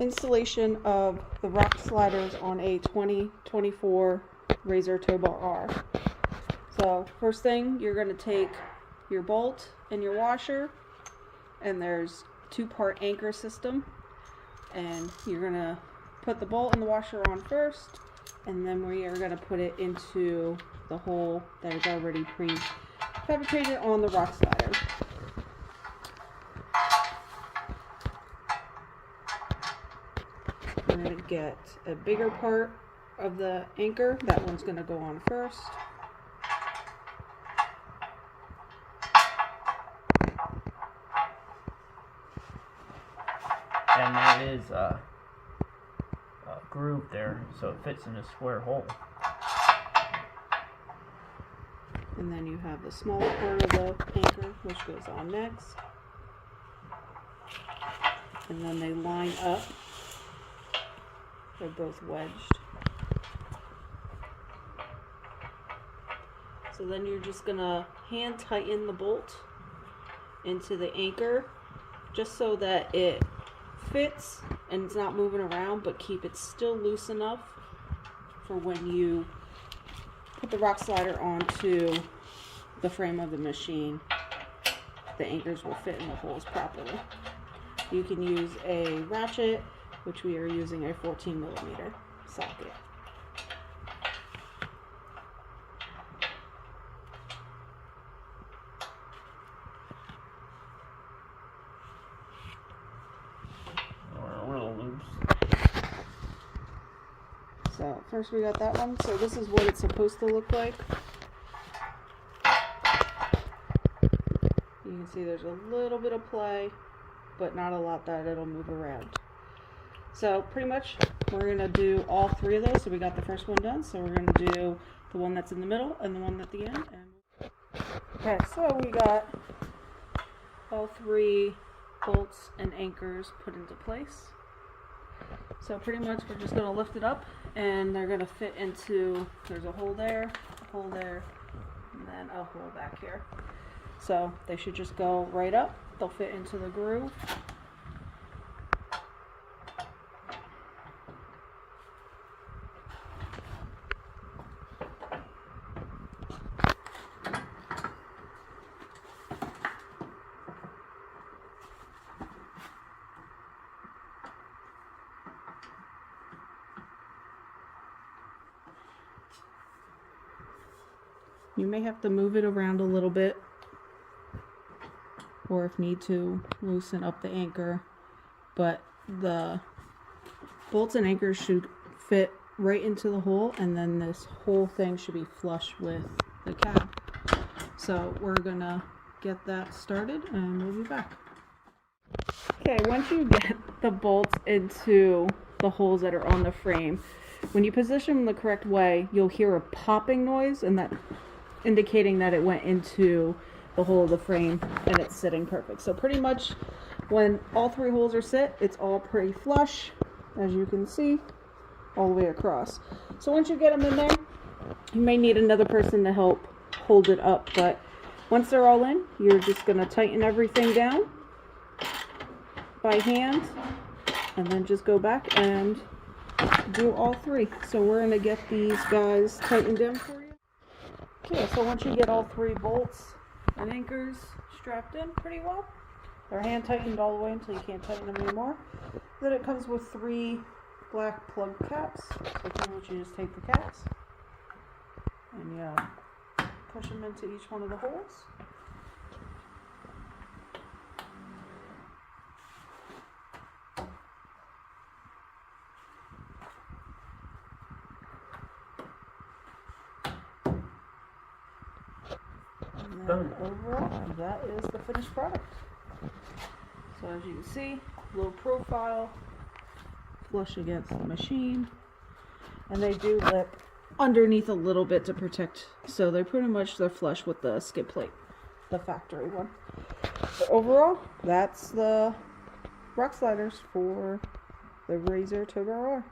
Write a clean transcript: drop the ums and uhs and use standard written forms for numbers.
Installation of the rock sliders on a 2024 Razor Tow Bar R. So first thing, you're going to take your bolt and your washer, and there's two-part anchor system, and you're going to put the bolt and the washer on first, and then we are going to put it into the hole that is already pre-fabricated on the rock slider. We're going to get a bigger part of the anchor. That one's going to go on first. And there is a groove there, so it fits in a square hole. And then you have the smaller part of the anchor, which goes on next. And then they line up. They're both wedged. So then you're just gonna hand tighten the bolt into the anchor, just so that it fits and it's not moving around, but keep it still loose enough for when you put the rock slider onto the frame of the machine, the anchors will fit in the holes properly. You can use a ratchet, which we are using a 14mm socket. Or a little loose. So first we got that one. So this is what it's supposed to look like. You can see there's a little bit of play, but not a lot that it'll move around. So pretty much we're going to do all three of those. So we got the first one done. So we're going to do the one that's in the middle and the one at the end. Okay, so we got all three bolts and anchors put into place. So pretty much we're just going to lift it up, and they're going to fit into, there's a hole there, and then a hole back here. So they should just go right up. They'll fit into the groove. You may have to move it around a little bit, or if need to, loosen up the anchor, but the bolts and anchors should fit right into the hole, and then this whole thing should be flush with the cab. So we're gonna get that started and we'll be back. Okay, once you get the bolts into the holes that are on the frame, when you position them the correct way, you'll hear a popping noise, and that indicating that it went into the hole of the frame and it's sitting perfect. So pretty much when all three holes are set, it's all pretty flush, as you can see, all the way across. So once you get them in there, you may need another person to help hold it up, but once they're all in, you're just going to tighten everything down by hand, and then just go back and do all three. So we're going to get these guys tightened down for you. Okay, so once you get all three bolts and anchors strapped in pretty well, they're hand tightened all the way until you can't tighten them anymore. Then it comes with three black plug caps. So pretty much you just take the caps and you push them into each one of the holes. And then overall, that is the finished product. So as you can see, low profile, flush against the machine, and they do lip underneath a little bit to protect, so they're flush with the skid plate, the factory one. But overall, that's the rock sliders for the Razor Tow Bar R.